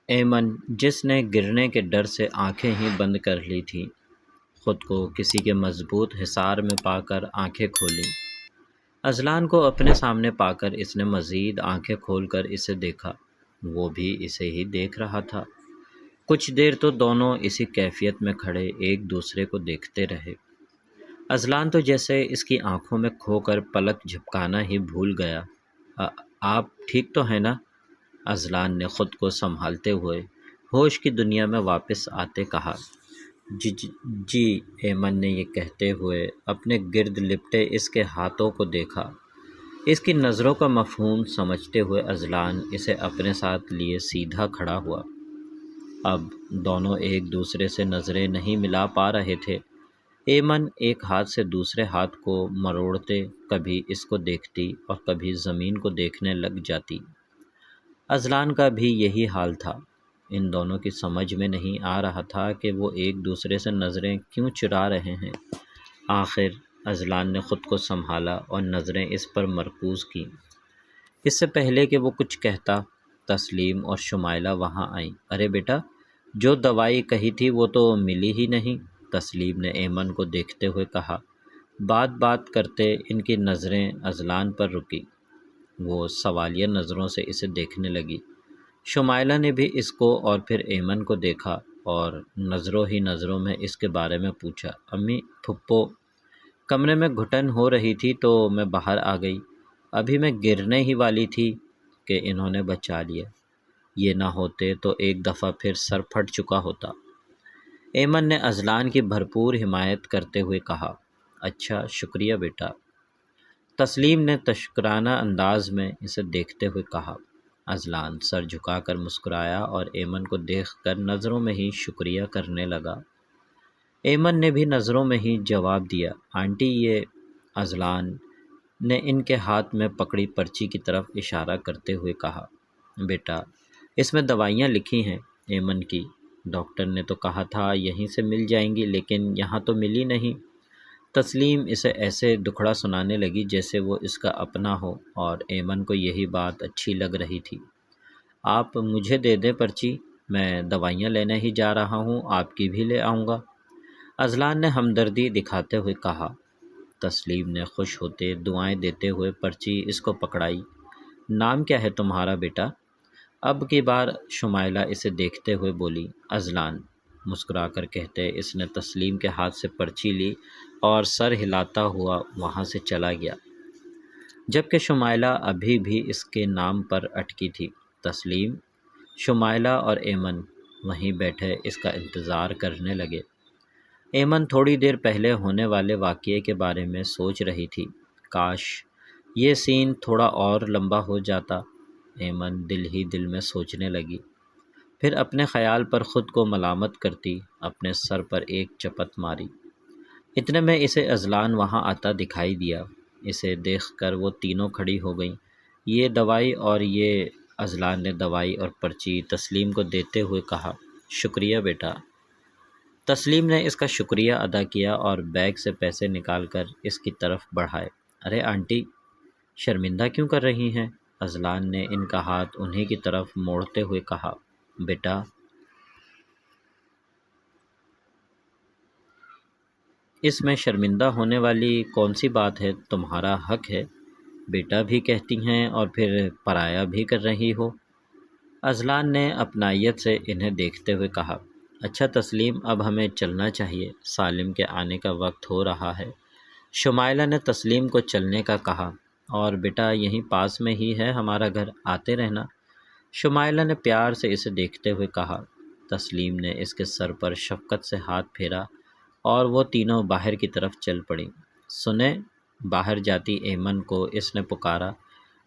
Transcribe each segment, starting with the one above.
ایمن، جس نے گرنے کے ڈر سے آنکھیں ہی بند کر لی تھیں، خود کو کسی کے مضبوط حصار میں پا کر آنکھیں کھولیں۔ اذلان کو اپنے سامنے پا کر اس نے مزید آنکھیں کھول کر اسے دیکھا۔ وہ بھی اسے ہی دیکھ رہا تھا۔ کچھ دیر تو دونوں اسی کیفیت میں کھڑے ایک دوسرے کو دیکھتے رہے۔ اذلان تو جیسے اس کی آنکھوں میں کھو کر پلک جھپکانا ہی بھول گیا۔ آپ ٹھیک تو ہیں نا؟ اذلان نے خود کو سنبھالتے ہوئے ہوش کی دنیا میں واپس آتے کہا۔ جی جی جی، ایمن نے یہ کہتے ہوئے اپنے گرد لپٹے اس کے ہاتھوں کو دیکھا۔ اس کی نظروں کا مفہوم سمجھتے ہوئے اذلان اسے اپنے ساتھ لیے سیدھا کھڑا ہوا۔ اب دونوں ایک دوسرے سے نظریں نہیں ملا پا رہے تھے۔ ایمن ایک ہاتھ سے دوسرے ہاتھ کو مروڑتے کبھی اس کو دیکھتی اور کبھی زمین کو دیکھنے لگ جاتی۔ اذلان کا بھی یہی حال تھا۔ ان دونوں کی سمجھ میں نہیں آ رہا تھا کہ وہ ایک دوسرے سے نظریں کیوں چرا رہے ہیں۔ آخر اذلان نے خود کو سنبھالا اور نظریں اس پر مرکوز کیں۔ اس سے پہلے کہ وہ کچھ کہتا، تسلیم اور شمائلہ وہاں آئیں۔ ارے بیٹا، جو دوائی کہی تھی وہ تو ملی ہی نہیں، تسلیم نے ایمن کو دیکھتے ہوئے کہا۔ بات کرتے ان کی نظریں اذلان پر رکی۔ وہ سوالیہ نظروں سے اسے دیکھنے لگی۔ شمائلہ نے بھی اس کو اور پھر ایمن کو دیکھا اور نظروں ہی نظروں میں اس کے بارے میں پوچھا۔ امی، پھپھو، کمرے میں گھٹن ہو رہی تھی تو میں باہر آ گئی۔ ابھی میں گرنے ہی والی تھی کہ انہوں نے بچا لیا۔ یہ نہ ہوتے تو ایک دفعہ پھر سر پھٹ چکا ہوتا۔ ایمن نے اذلان کی بھرپور حمایت کرتے ہوئے کہا۔ اچھا، شکریہ بیٹا، تسلیم نے تشکرانہ انداز میں اسے دیکھتے ہوئے کہا۔ اذلان سر جھکا کر مسکرایا اور ایمن کو دیکھ کر نظروں میں ہی شکریہ کرنے لگا۔ ایمن نے بھی نظروں میں ہی جواب دیا۔ آنٹی، یہ، اذلان نے ان کے ہاتھ میں پکڑی پرچی کی طرف اشارہ کرتے ہوئے کہا۔ بیٹا، اس میں دوائیاں لکھی ہیں ایمن کی۔ ڈاکٹر نے تو کہا تھا یہیں سے مل جائیں گی، لیکن یہاں تو ملی نہیں۔ تسلیم اسے ایسے دکھڑا سنانے لگی جیسے وہ اس کا اپنا ہو، اور ایمن کو یہی بات اچھی لگ رہی تھی۔ آپ مجھے دے دیں پرچی، میں دوائیاں لینے ہی جا رہا ہوں، آپ کی بھی لے آؤں گا، اذلان نے ہمدردی دکھاتے ہوئے کہا۔ تسلیم نے خوش ہوتے دعائیں دیتے ہوئے پرچی اس کو پکڑائی۔ نام کیا ہے تمہارا بیٹا؟ اب کی بار شمائلہ اسے دیکھتے ہوئے بولی۔ اذلان، مسکرا کر کہتے اس نے تسلیم کے ہاتھ سے پرچی لی اور سر ہلاتا ہوا وہاں سے چلا گیا، جبکہ شمائلہ ابھی بھی اس کے نام پر اٹکی تھی۔ تسلیم، شمائلہ اور ایمن وہیں بیٹھے اس کا انتظار کرنے لگے۔ ایمن تھوڑی دیر پہلے ہونے والے واقعے کے بارے میں سوچ رہی تھی۔ کاش یہ سین تھوڑا اور لمبا ہو جاتا، ایمن دل ہی دل میں سوچنے لگی۔ پھر اپنے خیال پر خود کو ملامت کرتی اپنے سر پر ایک چپت ماری۔ اتنے میں اسے اذلان وہاں آتا دکھائی دیا۔ اسے دیکھ کر وہ تینوں کھڑی ہو گئیں۔ یہ دوائی اور یہ، اذلان نے دوائی اور پرچی تسلیم کو دیتے ہوئے کہا۔ شکریہ بیٹا، تسلیم نے اس کا شکریہ ادا کیا اور بیگ سے پیسے نکال کر اس کی طرف بڑھائے۔ ارے آنٹی، شرمندہ کیوں کر رہی ہیں؟ اذلان نے ان کا ہاتھ انہی کی طرف موڑتے ہوئے کہا۔ بیٹا، اس میں شرمندہ ہونے والی کون سی بات ہے؟ تمہارا حق ہے، بیٹا بھی کہتی ہیں اور پھر پرایا بھی کر رہی ہو، اذلان نے اپنائیت سے انہیں دیکھتے ہوئے کہا۔ اچھا تسلیم، اب ہمیں چلنا چاہیے، سالم کے آنے کا وقت ہو رہا ہے، شمائلہ نے تسلیم کو چلنے کا کہا۔ اور بیٹا یہیں پاس میں ہی ہے ہمارا گھر، آتے رہنا، شمائلہ نے پیار سے اسے دیکھتے ہوئے کہا۔ تسلیم نے اس کے سر پر شفقت سے ہاتھ پھیرا اور وہ تینوں باہر کی طرف چل پڑیں۔ سنیں، باہر جاتی ایمن کو اس نے پکارا۔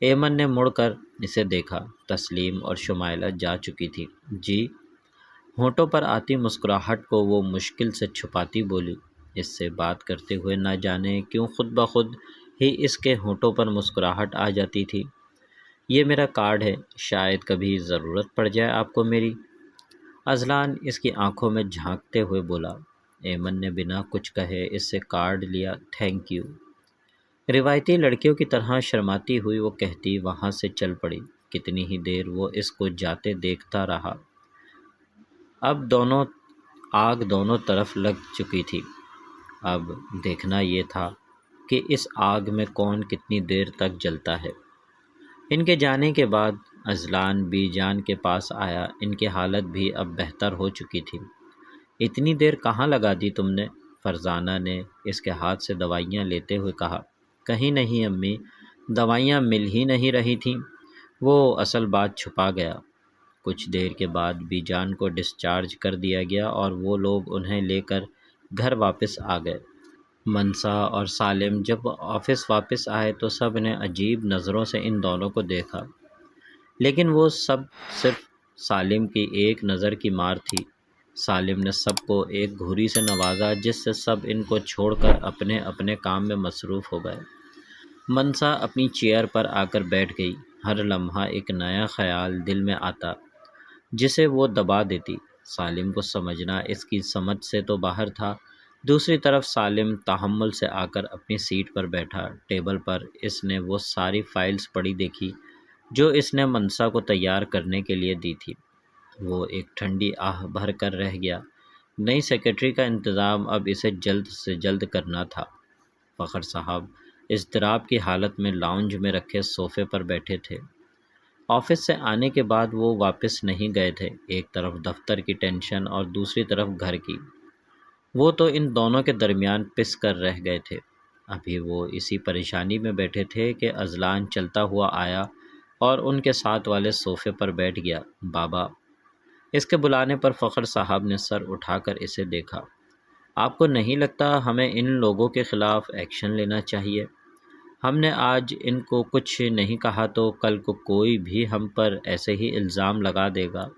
ایمن نے مڑ کر اسے دیکھا۔ تسلیم اور شمائلہ جا چکی تھی۔ جی، ہونٹوں پر آتی مسکراہٹ کو وہ مشکل سے چھپاتی بولی۔ اس سے بات کرتے ہوئے نہ جانے کیوں خود بخود ہی اس کے ہونٹوں پر مسکراہٹ آ جاتی تھی۔ یہ میرا کارڈ ہے، شاید کبھی ضرورت پڑ جائے آپ کو میری، اذلان اس کی آنکھوں میں جھانکتے ہوئے بولا۔ ایمن نے بنا کچھ کہے اس سے کارڈ لیا۔ تھینک یو، روایتی لڑکیوں کی طرح شرماتی ہوئی وہ کہتی وہاں سے چل پڑی۔ کتنی ہی دیر وہ اس کو جاتے دیکھتا رہا۔ اب آگ دونوں طرف لگ چکی تھی۔ اب دیکھنا یہ تھا کہ اس آگ میں کون کتنی دیر تک جلتا ہے۔ ان کے جانے کے بعد اذلان بی جان کے پاس آیا۔ ان کی حالت بھی اب بہتر ہو چکی تھی۔ اتنی دیر کہاں لگا دی تم نے؟ فرزانہ نے اس کے ہاتھ سے دوائیاں لیتے ہوئے کہا۔ کہیں نہیں امی، دوائیاں مل ہی نہیں رہی تھیں، وہ اصل بات چھپا گیا۔ کچھ دیر کے بعد بی جان کو ڈسچارج کر دیا گیا اور وہ لوگ انہیں لے کر گھر واپس آ گئے۔ منسا اور سالم جب آفس واپس آئے تو سب نے عجیب نظروں سے ان دونوں کو دیکھا، لیکن وہ سب صرف سالم کی ایک نظر کی مار تھی۔ سالم نے سب کو ایک گھوری سے نوازا جس سے سب ان کو چھوڑ کر اپنے اپنے کام میں مصروف ہو گئے۔ منسا اپنی چیئر پر آ کر بیٹھ گئی۔ ہر لمحہ ایک نیا خیال دل میں آتا جسے وہ دبا دیتی۔ سالم کو سمجھنا اس کی سمجھ سے تو باہر تھا۔ دوسری طرف سالم تحمل سے آ کر اپنی سیٹ پر بیٹھا۔ ٹیبل پر اس نے وہ ساری فائلز پڑھی دیکھی جو اس نے منسا کو تیار کرنے کے لیے دی تھی۔ وہ ایک ٹھنڈی آہ بھر کر رہ گیا۔ نئی سیکرٹری کا انتظام اب اسے جلد سے جلد کرنا تھا۔ فخر صاحب اضطراب کی حالت میں لاؤنج میں رکھے صوفے پر بیٹھے تھے۔ آفس سے آنے کے بعد وہ واپس نہیں گئے تھے۔ ایک طرف دفتر کی ٹینشن اور دوسری طرف گھر کی۔ وہ تو ان دونوں کے درمیان پس کر رہ گئے تھے۔ ابھی وہ اسی پریشانی میں بیٹھے تھے کہ اذلان چلتا ہوا آیا اور ان کے ساتھ والے صوفے پر بیٹھ گیا۔ بابا! اس کے بلانے پر فخر صاحب نے سر اٹھا کر اسے دیکھا۔ آپ کو نہیں لگتا ہمیں ان لوگوں کے خلاف ایکشن لینا چاہیے؟ ہم نے آج ان کو کچھ نہیں کہا تو کل کو کوئی بھی ہم پر ایسے ہی الزام لگا دے گا۔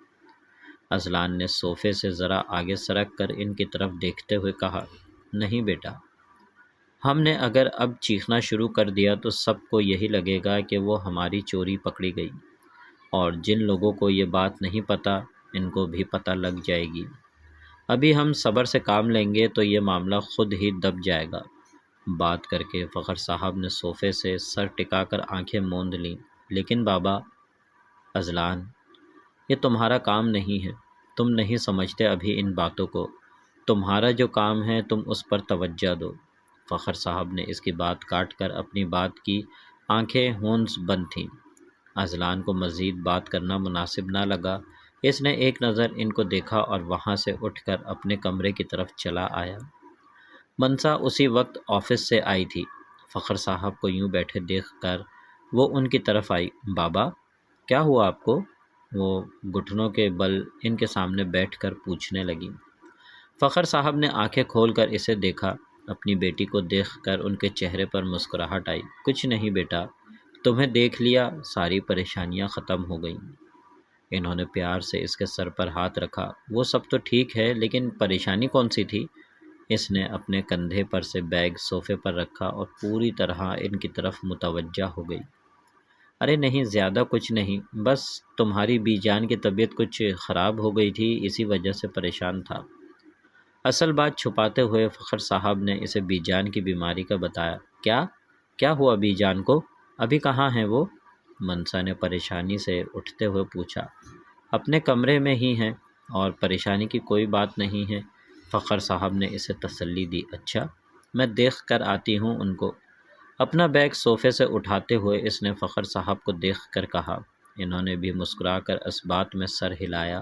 اذلان نے صوفے سے ذرا آگے سرک کر ان کی طرف دیکھتے ہوئے کہا۔ نہیں بیٹا، ہم نے اگر اب چیخنا شروع کر دیا تو سب کو یہی لگے گا کہ وہ ہماری چوری پکڑی گئی، اور جن لوگوں کو یہ بات نہیں پتہ ان کو بھی پتہ لگ جائے گی۔ ابھی ہم صبر سے کام لیں گے تو یہ معاملہ خود ہی دب جائے گا۔ بات کر کے فخر صاحب نے صوفے سے سر ٹکا کر آنکھیں موند لیں۔ لیکن بابا! اذلان، یہ تمہارا کام نہیں ہے، تم نہیں سمجھتے ابھی ان باتوں کو۔ تمہارا جو کام ہے تم اس پر توجہ دو۔ فخر صاحب نے اس کی بات کاٹ کر اپنی بات کی۔ آنکھیں ہونس بند تھیں۔ اذلان کو مزید بات کرنا مناسب نہ لگا۔ اس نے ایک نظر ان کو دیکھا اور وہاں سے اٹھ کر اپنے کمرے کی طرف چلا آیا۔ منسا اسی وقت آفس سے آئی تھی۔ فخر صاحب کو یوں بیٹھے دیکھ کر وہ ان کی طرف آئی۔ بابا، کیا ہوا آپ کو؟ وہ گھٹنوں کے بل ان کے سامنے بیٹھ کر پوچھنے لگی۔ فخر صاحب نے آنکھیں کھول کر اسے دیکھا۔ اپنی بیٹی کو دیکھ کر ان کے چہرے پر مسکراہٹ آئی۔ کچھ نہیں بیٹا، تمہیں دیکھ لیا ساری پریشانیاں ختم ہو گئیں۔ انہوں نے پیار سے اس کے سر پر ہاتھ رکھا۔ وہ سب تو ٹھیک ہے، لیکن پریشانی کون سی تھی؟ اس نے اپنے کندھے پر سے بیگ صوفے پر رکھا اور پوری طرح ان کی طرف متوجہ ہو گئی۔ ارے نہیں، زیادہ کچھ نہیں، بس تمہاری بی جان کی طبیعت کچھ خراب ہو گئی تھی، اسی وجہ سے پریشان تھا۔ اصل بات چھپاتے ہوئے فخر صاحب نے اسے بی جان کی بیماری کا بتایا۔ کیا ہوا بی جان کو؟ ابھی کہاں ہیں وہ؟ منسا نے پریشانی سے اٹھتے ہوئے پوچھا۔ اپنے کمرے میں ہی ہیں اور پریشانی کی کوئی بات نہیں ہے۔ فخر صاحب نے اسے تسلی دی۔ اچھا، میں دیکھ کر آتی ہوں ان کو۔ اپنا بیگ صوفے سے اٹھاتے ہوئے اس نے فخر صاحب کو دیکھ کر کہا۔ انہوں نے بھی مسکرا کر اس بات میں سر ہلایا۔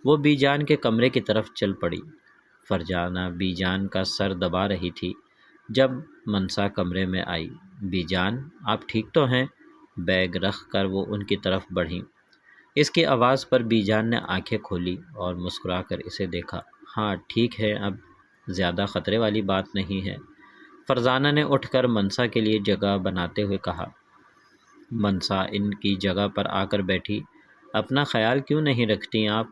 وہ بی جان کے کمرے کی طرف چل پڑی۔ فرزانہ بی جان کا سر دبا رہی تھی۔ جب منسا کمرے میں آئی۔ بی جان، آپ ٹھیک تو ہیں؟ بیگ رکھ کر وہ ان کی طرف بڑھیں۔ اس کی آواز پر بی جان نے آنکھیں کھولی اور مسکرا کر اسے دیکھا۔ ہاں ٹھیک ہے، اب زیادہ خطرے والی بات نہیں ہے۔ فرزانہ نے اٹھ کر منسا کے لیے جگہ بناتے ہوئے کہا۔ منسا ان کی جگہ پر آ کر بیٹھی۔ اپنا خیال کیوں نہیں رکھتی آپ؟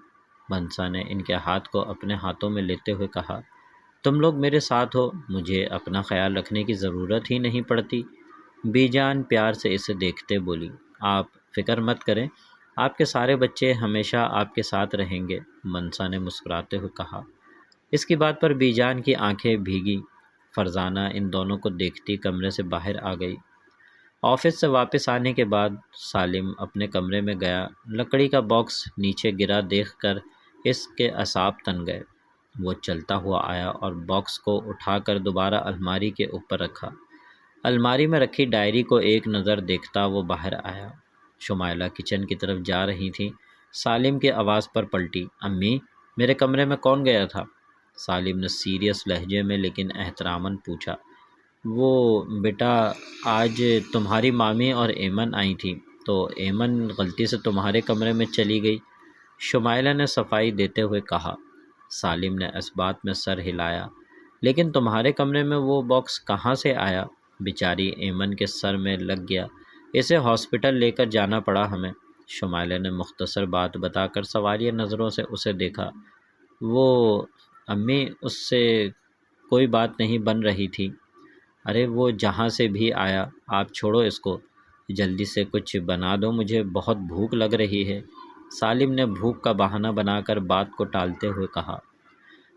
منسا نے ان کے ہاتھ کو اپنے ہاتھوں میں لیتے ہوئے کہا۔ تم لوگ میرے ساتھ ہو، مجھے اپنا خیال رکھنے کی ضرورت ہی نہیں پڑتی۔ بی جان پیار سے اسے دیکھتے بولی۔ آپ فکر مت کریں، آپ کے سارے بچے ہمیشہ آپ کے ساتھ رہیں گے، منسا نے مسکراتے ہوئے کہا۔ اس کی بات پر بی جان کی آنکھیں بھیگی۔ فرزانہ ان دونوں کو دیکھتی کمرے سے باہر آ گئی۔ آفس سے واپس آنے کے بعد سالم اپنے کمرے میں گیا۔ لکڑی کا باکس نیچے گرا دیکھ کر اس کے اعصاب تن گئے۔ وہ چلتا ہوا آیا اور باکس کو اٹھا کر دوبارہ الماری کے اوپر رکھا۔ الماری میں رکھی ڈائری کو ایک نظر دیکھتا وہ باہر آیا۔ شمائلہ کچن کی طرف جا رہی تھی۔ سالم کی آواز پر پلٹی، امی، میرے کمرے میں کون گیا تھا؟ سالم نے سیریس لہجے میں لیکن احتراماً پوچھا۔ وہ بیٹا، آج تمہاری مامی اور ایمن آئی تھیں تو ایمن غلطی سے تمہارے کمرے میں چلی گئی، شمائلہ نے صفائی دیتے ہوئے کہا۔ سالم نے اس بات میں سر ہلایا، لیکن تمہارے کمرے میں وہ باکس کہاں سے آیا؟ بیچاری ایمن کے سر میں لگ گیا، اسے ہاسپٹل لے کر جانا پڑا ہمیں۔ شمائلہ نے مختصر بات بتا کر سوالیہ نظروں سے اسے دیکھا۔ وہ امی، اس سے کوئی بات نہیں بن رہی تھی۔ ارے وہ جہاں سے بھی آیا، آپ چھوڑو اس کو، جلدی سے کچھ بنا دو، مجھے بہت بھوک لگ رہی ہے۔ سالم نے بھوک کا بہانہ بنا کر بات کو ٹالتے ہوئے کہا۔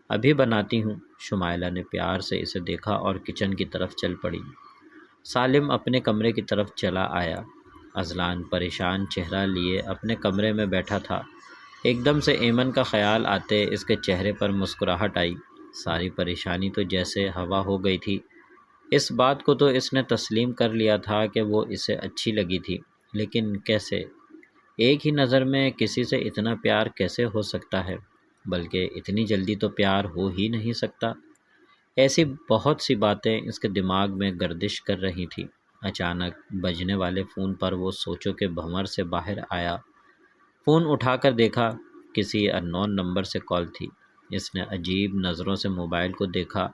ابھی بناتی ہوں۔ شمائلہ نے پیار سے اسے دیکھا اور کچن کی طرف چل پڑی۔ سالم اپنے کمرے کی طرف چلا آیا۔ اذلان پریشان چہرہ لیے اپنے کمرے میں بیٹھا تھا۔ ایک دم سے ایمن کا خیال آتے اس کے چہرے پر مسکراہٹ آئی۔ ساری پریشانی تو جیسے ہوا ہو گئی تھی۔ اس بات کو تو اس نے تسلیم کر لیا تھا کہ وہ اسے اچھی لگی تھی، لیکن کیسے؟ ایک ہی نظر میں کسی سے اتنا پیار کیسے ہو سکتا ہے؟ بلکہ اتنی جلدی تو پیار ہو ہی نہیں سکتا۔ ایسی بہت سی باتیں اس کے دماغ میں گردش کر رہی تھیں۔ اچانک بجنے والے فون پر وہ سوچوں کے بھنور سے باہر آیا۔ فون اٹھا کر دیکھا، کسی اننون نمبر سے کال تھی۔ اس نے عجیب نظروں سے موبائل کو دیکھا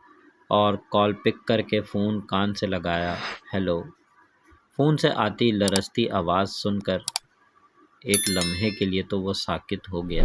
اور کال پک کر کے فون کان سے لگایا۔ ہیلو۔ فون سے آتی لرزتی آواز سن کر ایک لمحے کے لیے تو وہ ساکت ہو گیا۔